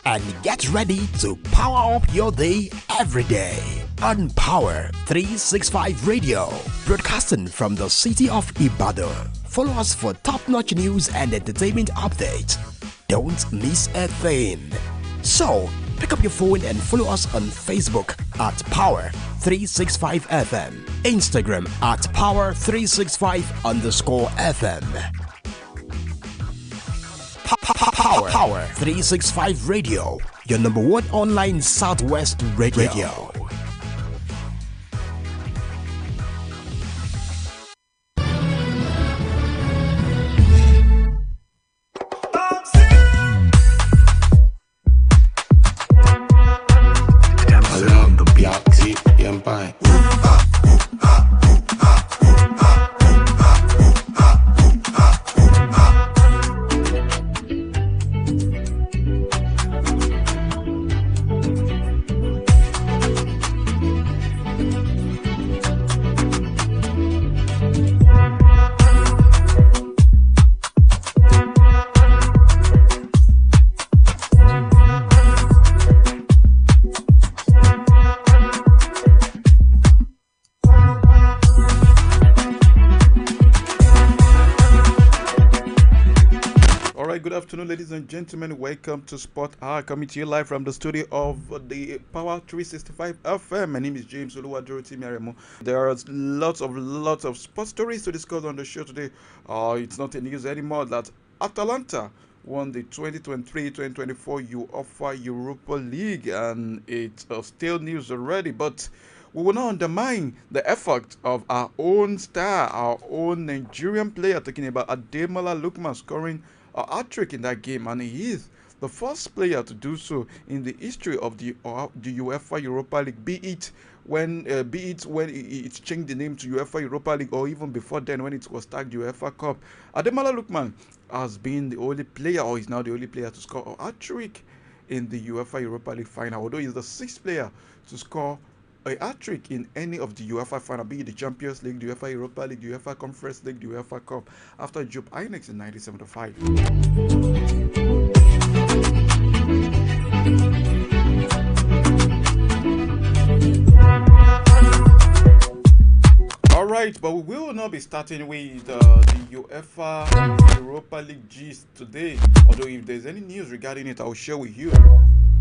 and get ready to power up your day every day on Power 365 Radio, broadcasting from the city of Ibadan. Follow us for top-notch news and entertainment updates. Don't miss a thing. So, pick up your phone and follow us on Facebook at Power 365 FM, Instagram at Power365_FM. Power 365 Radio, your number one online Southwest radio. Good afternoon, ladies and gentlemen. Welcome to Sport Hour, coming to you live from the studio of the Power 365 FM. My name is James Oluwadorotimi. There are lots of sports stories to discuss on the show today. It's not a news anymore that Atalanta won the 2023-2024 UEFA Europa League, and it's still news already, but we will not undermine the effort of our own star, our own Nigerian player, talking about Ademola Lookman scoring a hat-trick in that game, and he is the first player to do so in the history of the UEFA Europa League, be it when it changed the name to UEFA Europa League, or even before then when it was tagged UEFA Cup. Ademola Lookman has been the only player, or is now the only player to score a hat-trick in the UEFA Europa League final, although he's the sixth player to score a hat-trick in any of the UEFA final, be it the Champions League, the UEFA Europa League, the UEFA Conference League, the UEFA Cup, after Jupp Heynckes in 1975. Alright, but we will not be starting with the UEFA Europa League gist today, although if there's any news regarding it, I'll share with you.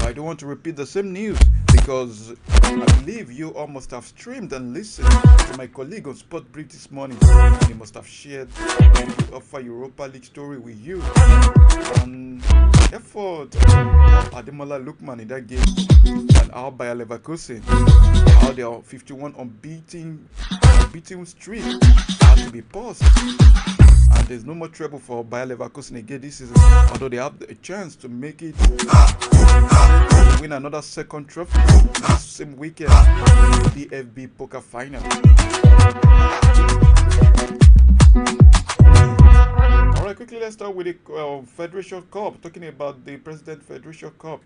I don't want to repeat the same news because I believe you all must have streamed and listened to my colleague on Sport Brief this morning. He must have shared the UEFA Europa League story with you on the effort of Ademola Lookman in that game and how Bayer Leverkusen, how their 51 unbeaten streak had to be paused. And there's no more trouble for Bayer Leverkusen again this season, although they have a chance to make it win another second trophy this same weekend in the DFB Poker Final. Alright, quickly let's start with the Federation Cup. Talking about the President Federation Cup,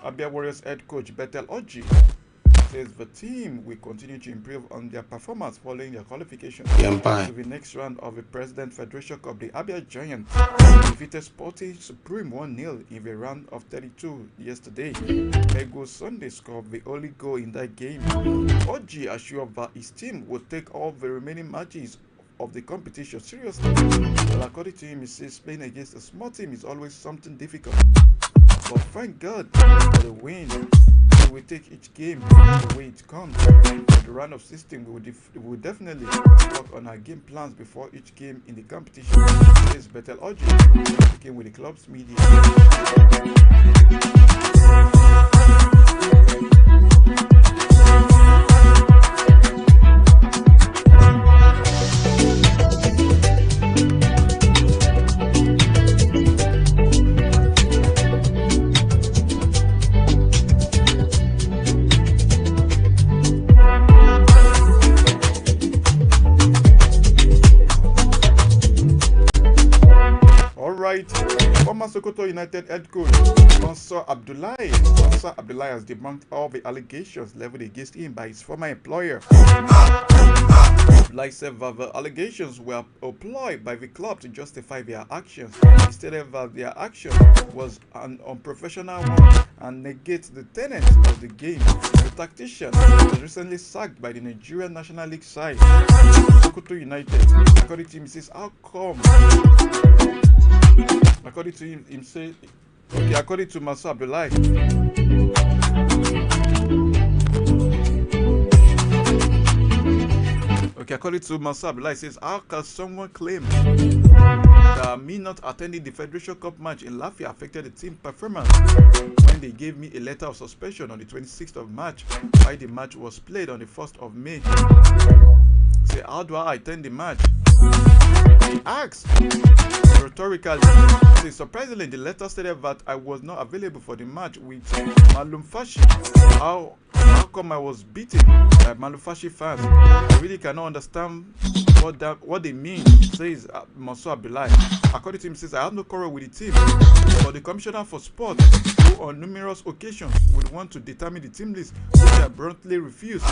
Abia Warriors head coach Bethel Oji says the team will continue to improve on their performance following their qualification to the next round of the President Federation Cup. The Abia Giants defeated Sporting Supreme 1-0 in the round of 32 yesterday. Ego Sunday scored the only goal in that game. Oji assured that his team will take all the remaining matches of the competition seriously. Well, according to him, he says playing against a small team is always something difficult. But thank God for the win. We will take each game the way it comes. For the round of 16, we will definitely work on our game plans before each game in the competition. This is Bethel Oji, speaking with the club's media. Former Sokoto United head coach Mansur Abdullahi has debunked all the allegations leveled against him by his former employer. Abdullahi said that the allegations were employed by the club to justify their actions. He stated that their action was an unprofessional one and negates the tenets of the game. The tactician was recently sacked by the Nigerian National League side, Sokoto United. According to him, he says, how come? According to him says, okay, according to Masu Abdullahi, according to Masu Abdullahi, says, how can someone claim that me not attending the Federation Cup match in Lafia affected the team performance when they gave me a letter of suspension on the 26th of March while the match was played on the 1st of May? Say, how do I attend the match? He asked rhetorically. Say, surprisingly, the letter stated that I was not available for the match with Malum Fashi. How come I was beaten by Malum Fashi fans? I really cannot understand what they mean, says Masu Abdullahi. According to him, says, I have no quarrel with the team, but the Commissioner for Sport, who on numerous occasions would want to determine the team list, which I bluntly refused.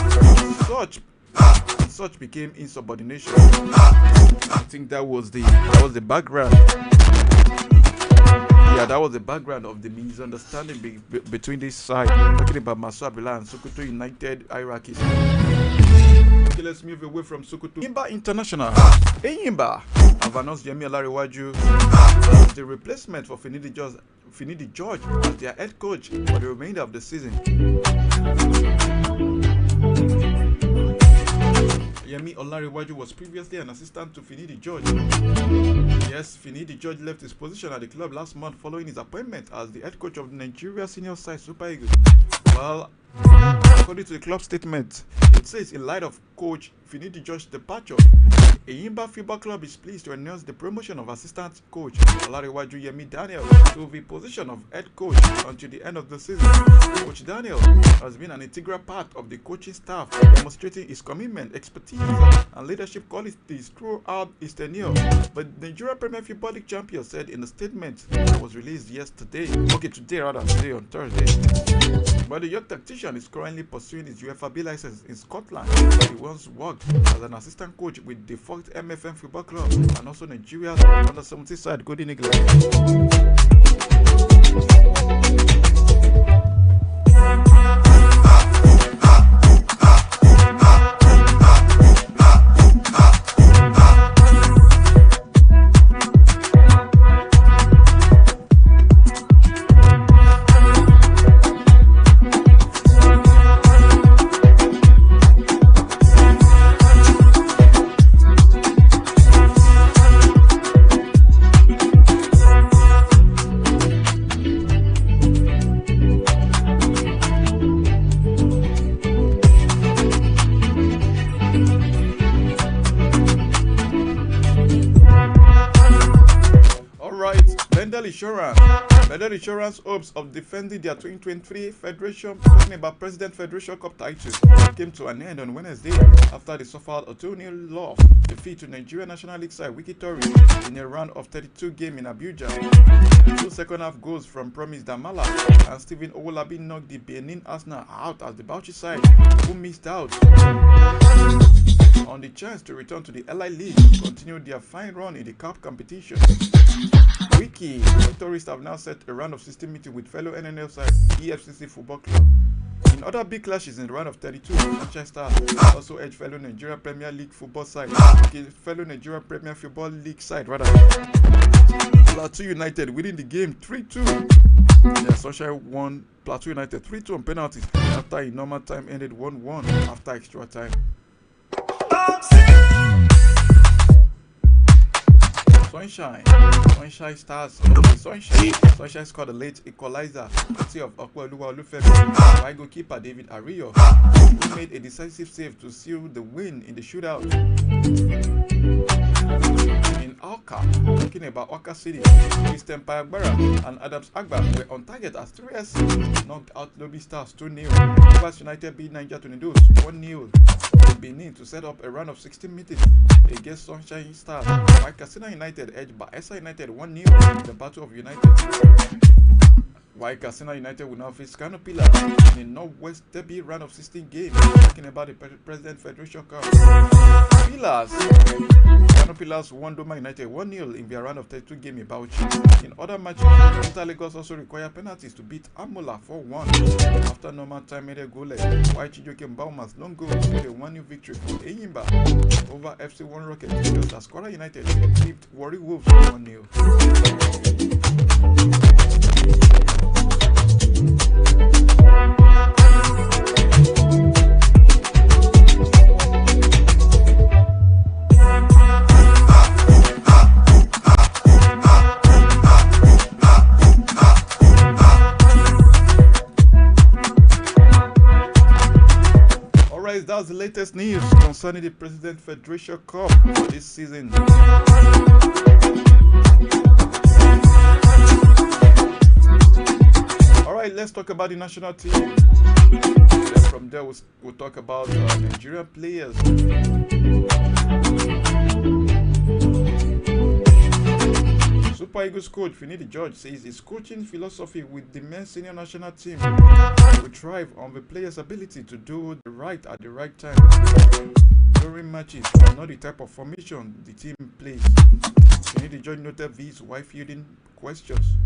Such became insubordination. I think that was the background. Yeah, that was the background of the misunderstanding between this side. Talking about Masu Abdullahi and Sokoto United hierarchies. Okay, let's move away from Sokoto. Enyimba International. Enyimba have announced Yemi Olariwaju as the replacement for Finidi George as their head coach for the remainder of the season. Yemi Olariwaju was previously an assistant to Finidi George. Yes, Finidi George left his position at the club last month following his appointment as the head coach of the Nigeria senior side Super Eagles. Well, according to the club statement, it says in light of coach Finidi George's departure, Enyimba Football Club is pleased to announce the promotion of assistant coach Olariwaju Yemi Daniel to the position of head coach until the end of the season. Coach Daniel has been an integral part of the coaching staff, demonstrating his commitment, expertise, and leadership qualities throughout his tenure. But the Nigeria Premier Football League champion said in a statement that was released today on Thursday. But the young tactician is currently pursuing his UEFA B license in Scotland. He once worked as an assistant coach with the fourth MFM Football Club and also Nigeria's under 17 side Golden Eagles. Bendel Insurance hopes of defending their 2023 Federation, talking about President Federation Cup title, came to an end on Wednesday after they suffered a 2-0 loss defeat to Nigeria National League side Wikitori in a round of 32 games in Abuja. 2 second-half goals from Promise Damala and Stephen Owolabi knocked the Benin Arsenal out as the Bauchi side, who missed out on the chance to return to the LI League, continued their fine run in the cup competition. Wiki tourists have now set a round of 16 meeting with fellow NNL side EFCC Football Club. In other big clashes in the round of 32, Manchester also edged fellow Nigeria Premier League football side, fellow Nigeria Premier Football League side Plateau United winning the game 3-2. Yeah, Sunshine won Plateau United 3-2 on penalties after a normal time ended 1-1 after extra time. Sunshine stars. Sunshine scored a late equalizer courtesy of Okweoluwa Olufemi by goalkeeper David Ariyo, who made a decisive save to seal the win in the shootout. In Awka, talking about Awka City, Christian Payagbara and Adams Agba were on target as 3S knocked out Lobby Stars 2-0. Rivers United beat Niger Tornadoes 1-0 in Benin to set up a run of 16 meetings against Sunshine Stars, while Katsina United edged by Esa United 1-0 in the Battle of United. While Katsina United will now face Kano Pillars in the Northwest Derby round of 16 games, talking about the President Federation Cup. Pillars. Pillars won Doma United 1-0 in their round of 32 game in Bauchi. In other matches, Inter Lagos also required penalties to beat Amola 4-1 after normal time made a goal leg. While Chijoke Mbauma's long goal to a 1-0 victory for Eyimba over FC1 Rocket, just as Kwara United beat Warri Wolves 1-0. That's the latest news concerning the President Federation Cup for this season. Alright, let's talk about the national team. Then from there, we'll talk about Nigerian players. Super Eagles coach Finidi George says his coaching philosophy with the men's senior national team will thrive on the players' ability to do the right at the right time during matches and not the type of formation the team plays. Finidi George noted these while fielding questions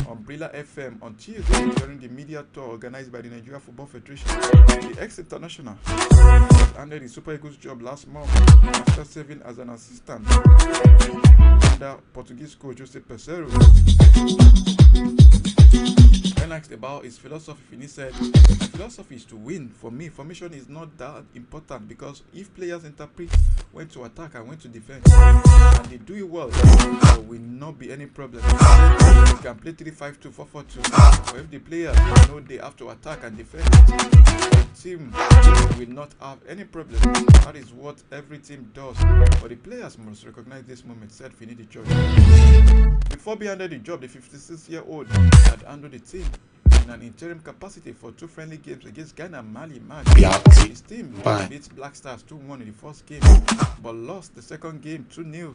on Brilla FM on Tuesday during the media tour organized by the Nigeria Football Federation. The ex-international handed the Super Eagles job last month after serving as an assistant under Portuguese coach Jose Peseiro. When asked about his philosophy, Fini said, "My philosophy is to win. For me, formation is not that important because if players interpret when to attack and when to defend, and they do it well, there will not be any problem. You can play 3-5-2, 4-4-2, or if the players know they have to attack and defend, the team will not have any problem. That is what every team does. But the players must recognize this moment," said Finidi George. Before being handed the job, the 56-year-old had handled the team in an interim capacity for 2 friendly games against Ghana and Mali match. His team beat Black Stars 2-1 in the first game, but lost the second game 2-0.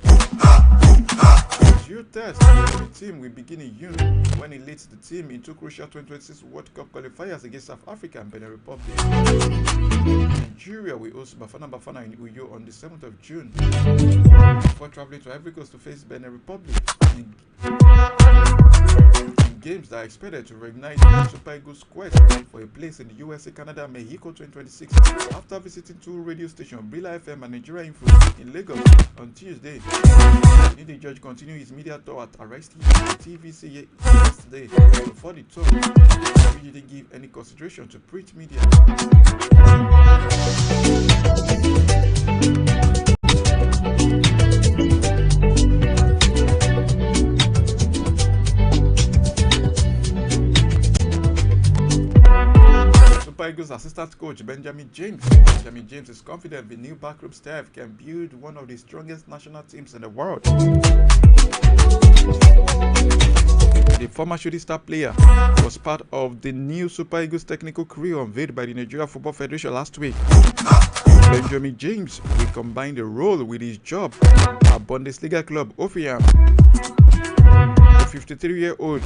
The due test for the team will begin in June when he leads the team into crucial 2026 World Cup qualifiers against South Africa and Benin Republic. Nigeria will host Bafana in Uyo on the 7th of June before traveling to Ivory Coast to face Benin Republic in games that are expected to reignite the Super Eagles' quest for a place in the USA, Canada, and Mexico 2026 after visiting 2 radio stations, Brilla FM and Nigeria Info in Lagos on Tuesday. Finidi George continued his media tour at Arrest TVC yesterday. Before the tour, he didn't give any consideration to print media. Super Eagles assistant coach Benjamin James. Benjamin James is confident the new backroom staff can build one of the strongest national teams in the world. The former shooting star player was part of the new Super Eagles technical crew unveiled by the Nigeria Football Federation last week. Benjamin James will combine the role with his job at Bundesliga club Hoffenheim. The 53-year-old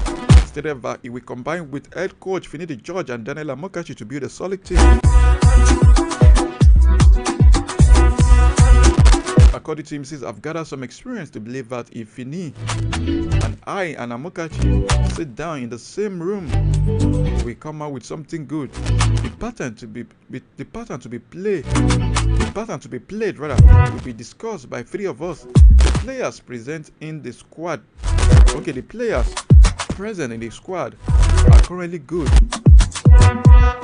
stated that he will combine with head coach Finidi George and Daniel Amokachi to build a solid team. According to him, says, "I've gathered some experience to believe that if Fini and I and Amokachi sit down in the same room, we come out with something good. The pattern to be played will be discussed by 3 of us. The players present in the squad. The players present in the squad are currently good.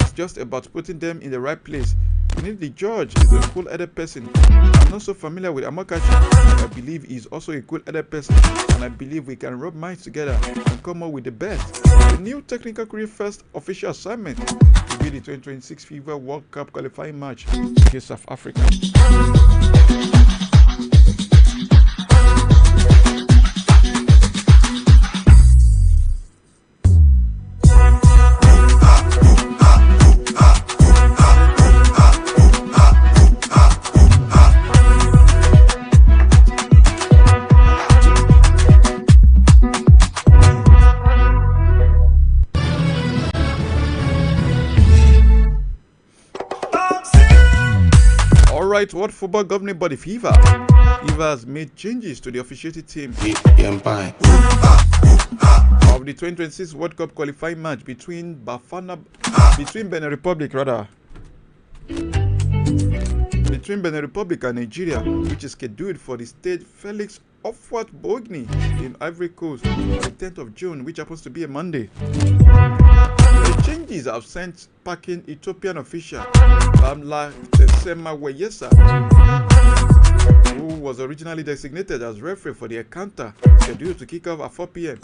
It's just about putting them in the right place. Finidi George is a cool-headed person. I'm not so familiar with Amokachi. I believe he's also a cool-headed person, and I believe we can rub minds together and come up with the best." The new technical career first official assignment will be the 2026 FIFA World Cup qualifying match against South Africa. Alright, World Football Governing Body FIFA has made changes to the officiating team of the 2026 World Cup qualifying match between Benin Republic and Nigeria, which is scheduled for the state Felix Houphouët-Boigny in Ivory Coast on the 10th of June, which happens to be a Monday. The changes have sent packing Ethiopian official Bamla Semaweyesa, who was originally designated as referee for the encounter scheduled to kick off at 4 p.m.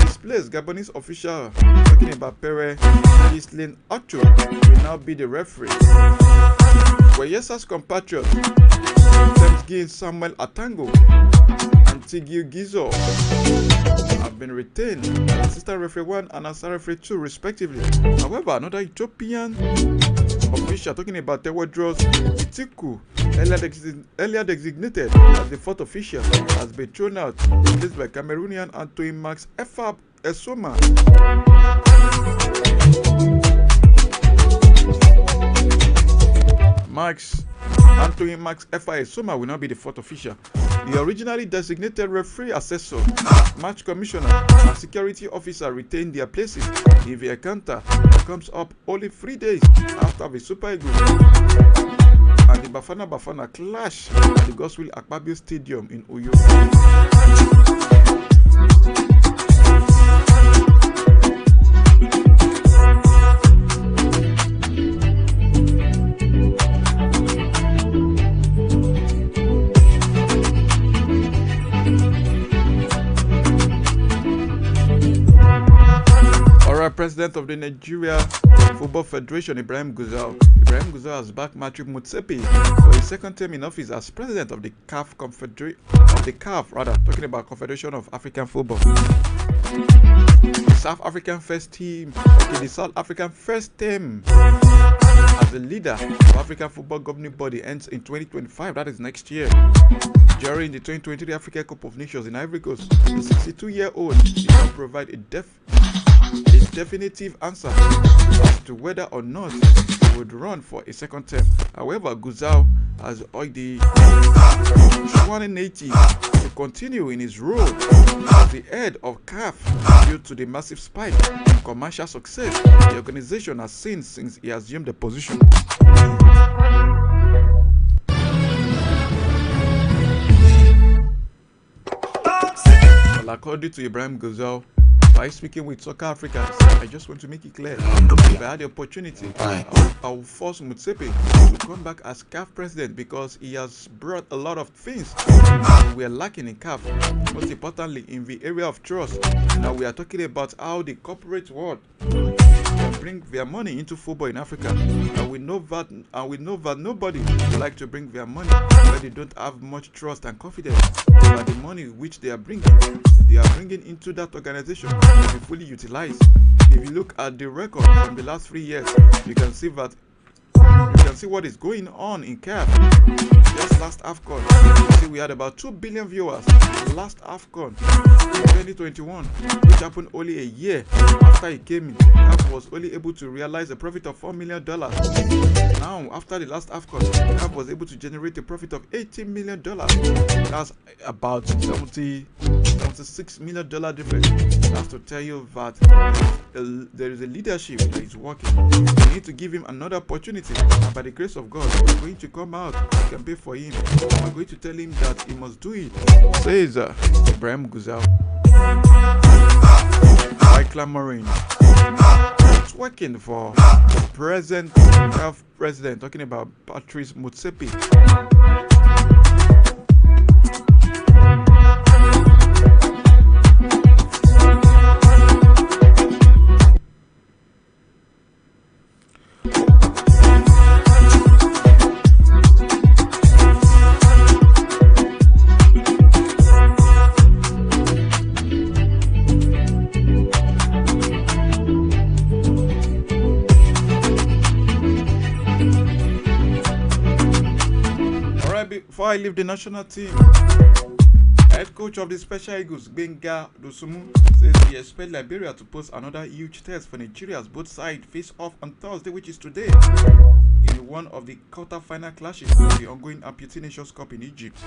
This place, Gabonese official talking about Pere Islin Ocho will now be the referee. Weyesa's compatriots Thanksgiving Samuel Atango and Tigui Gizo have been retained as assistant referee 1 and assistant referee 2 respectively. However, another Ethiopian official talking about Tewodros Itiku, earlier designated as the fourth official, has been thrown out, replaced by Cameroonian Antoine Max Efab Esoma. Antoine Max F.I. Soma will now be the fourth official. The originally designated referee, assessor, match commissioner, and security officer retain their places if the encounter comes up only 3 days after the Super Eagles and the Bafana clash at the Godswill Akpabio Stadium in Uyo. President of the Nigeria Football Federation, Ibrahim Gusau has backed Matthew Motsepe for his second term in office as president of the talking about Confederation of African Football. The South African first team as the leader of African Football Governing Body ends in 2025, that is next year. During the 2023 Africa Cup of Nations in Ivory Coast, the 62-year-old did not provide a definitive answer as to whether or not he would run for a second term. However, Gusau has urged the Swan native to continue in his role as the head of CAF due to the massive spike in commercial success the organization has seen since he assumed the position. Well, according to Ibrahim Gusau, by speaking with Soccer Africa, I just want to make it clear, if I had the opportunity, I will force Motsepe to come back as CAF president because he has brought a lot of things we are lacking in CAF. Most importantly, in the area of trust. Now we are talking about how the corporate world can bring their money into football in Africa, and we know that nobody would like to bring their money where they don't have much trust and confidence that the money which they are bringing into that organization will be fully utilized. If you look at the record from the last 3 years, you can see what is going on in CAF. Just last AFCON, you see we had about 2 billion viewers. Last AFCON in 2021, which happened only a year after he came in, CAF was only able to realize a profit of $4 million. Now, after the last AFCON, CAF was able to generate a profit of $18 million. That's about $76 million difference. That's to tell you that there is a leadership that is working. We need to give him another opportunity, and by the grace of God, we're going to come out and campaign for him. We're going to tell him that he must do it, says Ibrahim Gusau. By clamoring, it's working for the present CAF president, talking about Patrice Motsepe. Before I leave the national team, head coach of the Special Eagles, Benga Dosumu, says he expects Liberia to pose another huge test for Nigeria as both sides face off on Thursday, which is today, in one of the quarter-final clashes of the ongoing Amputee Nations Cup in Egypt.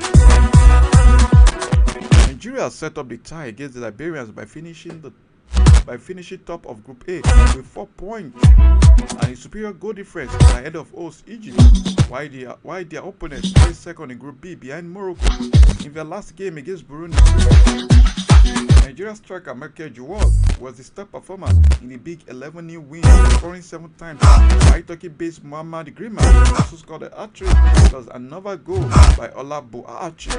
Nigeria set up the tie against the Liberians by finishing top of Group A with 4 points and a superior goal difference ahead of host Egypt, while their opponents placed second in Group B behind Morocco in their last game against Burundi. Nigeria striker Michael Jewell was the star performer in the Big 11-0 win, scoring 7 times, while Turkey-based Muhammad Grima also scored a hat-trick plus another goal by Ola Boachi.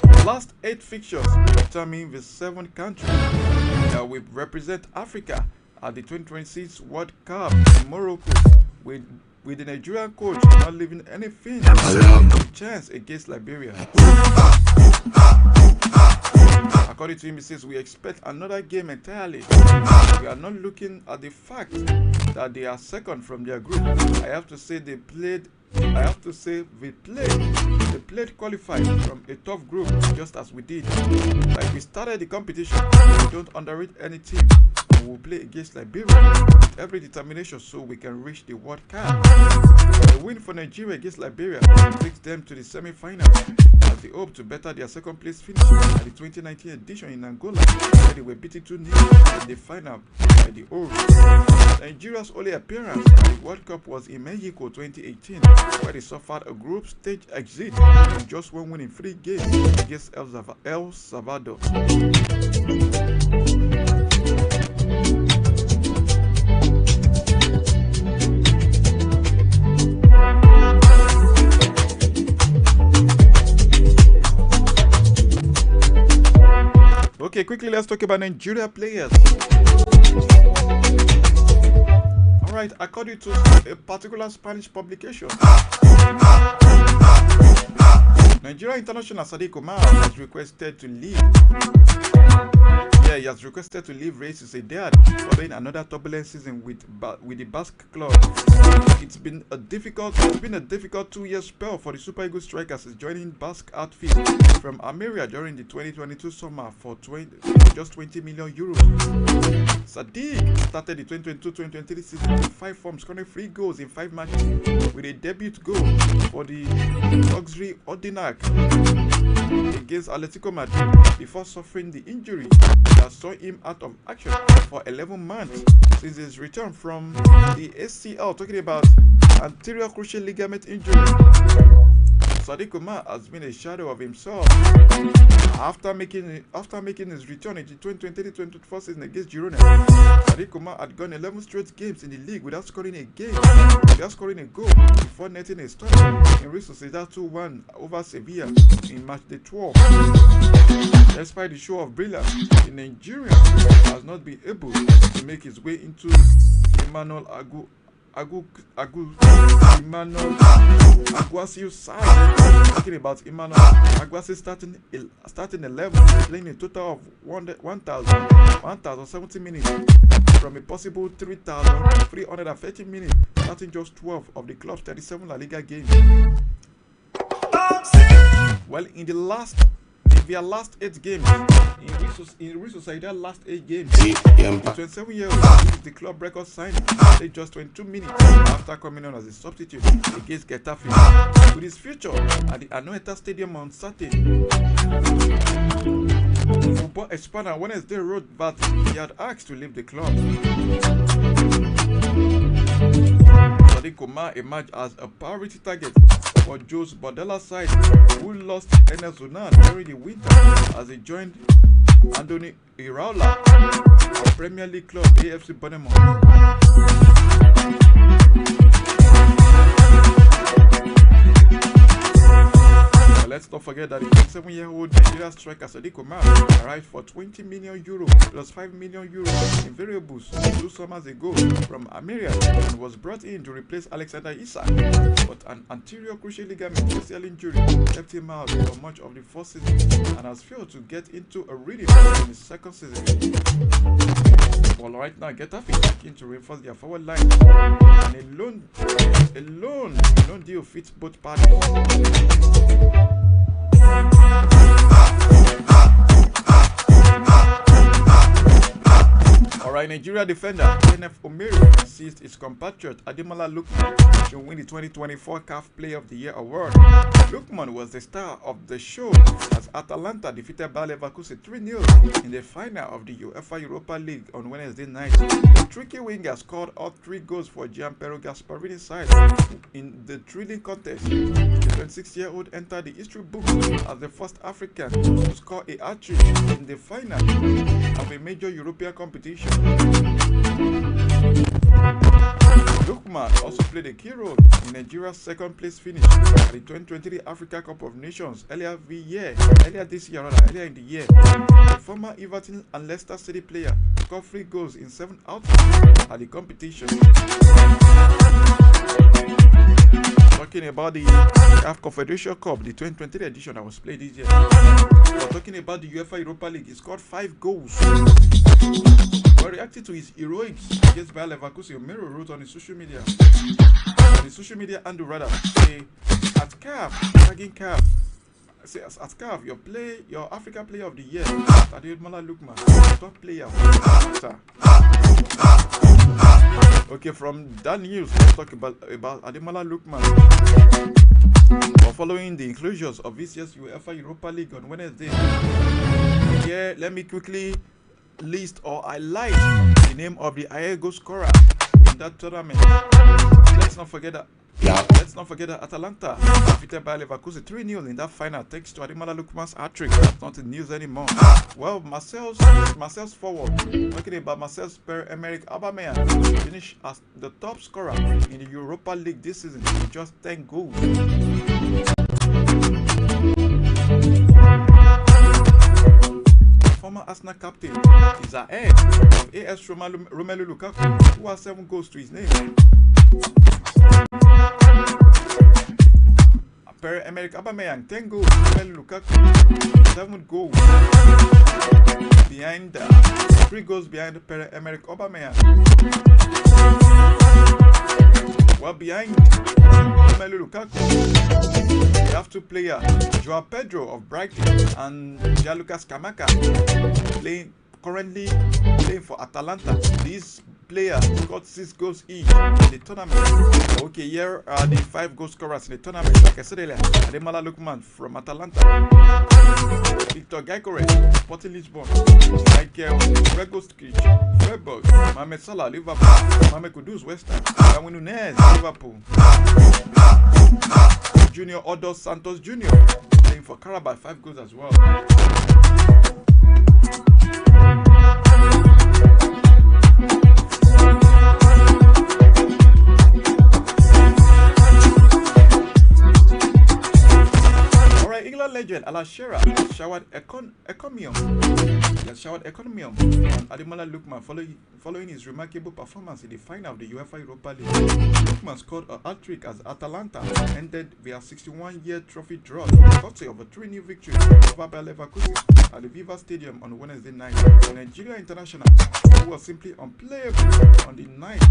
The last 8 fixtures determine the 7 countries that will represent Africa at the 2026 World Cup in Morocco, with the Nigerian coach not leaving anything to chance against Liberia. According to him, he says, we expect another game entirely. We are not looking at the fact that they are second from their group. I have to say they played qualified from a tough group just as we did. Like we started the competition, we don't underrate any team. We will play against Liberia with every determination so we can reach the World Cup. A win for Nigeria against Liberia takes them to the semi-finals as they hope to better their second place finish at the 2019 edition in Angola, where they were beaten 2-0 in the final by the Oros. Nigeria's only appearance at the World Cup was in Mexico 2018, where they suffered a group stage exit and just one win in 3 games against El Salvador. Okay, quickly let's talk about Nigeria players. Alright, according to a particular Spanish publication, Nigeria international Sadiq Omar has requested to leave. He has requested to leave Real Sociedad following another turbulent season with the Basque club. It's been a difficult 2-year spell for the Super Eagles strikers since joining Basque outfit from Almeria during the 2022 summer for just 20 million euros. Sadiq started the 2022-2023 season with 5 forms, scoring 3 goals in 5 matches, with a debut goal for the Luxury Ordinac against Atletico Madrid before suffering the injury that saw him out of action for 11 months since his return from the ACL, talking about anterior cruciate ligament injury. Sadiq Omar has been a shadow of himself after making his return in the 2023-2024 season against Girona. Sadiq Omar had gone 11 straight games in the league without scoring a goal before netting a start in Real Sociedad 2-1 over Sevilla in match day 12. Despite the show of brilliance, the Nigerian has not been able to make his way into Emmanuel Aguasio's side. Talking about Emmanuel Aguasio starting 11, playing a total of 1,070 minutes from a possible 3,330 minutes, starting just 12 of the club's 37 La Liga games. Well, in their last 8 games, in Real Sociedad last 8 games, the 27-year-old the club record signing played just 22 minutes after coming on as a substitute against Getafe. With his future at the Anoeta Stadium on Saturday, Football Expander Wednesday wrote that he had asked to leave the club. Sadiq Omar emerged as a priority target for Jose Bordella's side, who lost Enes Unan during the winter as he joined Andoni Iraola of Premier League club AFC Bournemouth. Let's not forget that the 27-year-old Nigeria striker Sadiq Omar arrived for 20 million euro plus 5 million euro in variables 2 summers ago from Almeria and was brought in to replace Alexander Isak. But an anterior cruciate ligament ACL injury kept him out for much of the first season and has failed to get into a rhythm in his second season. Well, right now, Getafe is looking to reinforce their forward line, and a loan deal fits both parties. Alright, Nigeria defender NF Omeru seized his compatriot Ademola Lookman to win the 2024 CAF Player of the Year award. Lookman was the star of the show as Atalanta defeated Bayer Leverkusen 3-0 in the final of the UEFA Europa League on Wednesday night. The tricky winger scored all 3 goals for Gianpiero Gasparini's side in the thrilling contest. The 26-year-old entered the history book as the first African to score a hat-trick in the final of a major European competition. Lookman also played a key role in Nigeria's second-place finish at the 2023 Africa Cup of Nations earlier in the year. The former Everton and Leicester City player scored 3 goals in 7 outings at the competition. Talking about the CAF Confederation Cup, the 2023 edition that was played this year. We're talking about the UEFA Europa League. He scored 5 goals. While reacting to his heroics against Bayer Leverkusen, Omeru wrote on his social media, and rather, say, at CAF, tagging CAF, say at CAF, your Africa Player of the Year, Ademola Lookman, top player. Okay, from that news, let's talk about Ademola Lookman. Following the inclusions of this year's UEFA Europa League on Wednesday, here, let me quickly list or highlight the name of the highest goal scorer in that tournament. Let's not forget that Atalanta defeated Bayer Leverkusen 3-0 in that final, thanks to Ademola Lookman's hat-trick. That's not in news anymore. Well, Marcel's forward, talking about Marcel's Pierre-Emerick Aubameyang, finished as the top scorer in the Europa League this season with just 10 goals. Former Arsenal captain is ahead of AS Romelu Lukaku, who has 7 goals to his name. Pierre-Emerick Aubameyang 10 goals, Romelu Lukaku 7 goals, behind 3 goals behind Pierre-Emerick Aubameyang. Well, behind Romelu Lukaku, we have 2 players, Joao Pedro of Brighton and Gianluca Scamacca, currently playing for Atalanta. These players got 6 goals each in the tournament. Okay, here are the 5 goal scorers in the tournament. Like I said earlier, Ademola Lookman from Atalanta, Victor Gyökeres, Sporting Lisbon, Michael Gregoskic, Freiburg, Mohamed Salah, Liverpool, Mohamed Kudus, West Ham, Darwin Nunez, Liverpool, Junior Odos Santos Jr. playing for Carabao, 5 goals as well. England legend Alan Shearer showered encomium on Ademola Lookman following his remarkable performance in the final of the UEFA Europa League. Lookman scored a hat-trick as Atalanta ended their 61-year trophy drought, courtesy of a 3-0 victory over Bayer Leverkusen at the Viva Stadium on Wednesday night. The Nigeria international, who was simply unplayable on the night,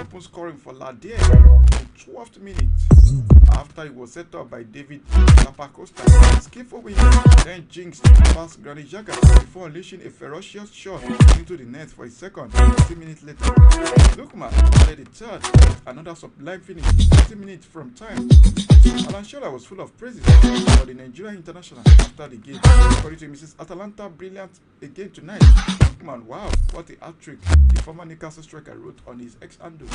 open scoring for Ladier in 12th minute after it was set up by David Lapacosta. Skillful winger then jinxed past Granit Xhaka before unleashing a ferocious shot into the net for a second. 50 minutes later, Lookman added a third, another sublime finish 50 minutes from time. Alan Shearer was full of praises for the Nigerian international after the game. According to Mrs. Atalanta, brilliant again tonight. Lookman, wow, what a hat-trick, the former Newcastle striker wrote on his ex-handle.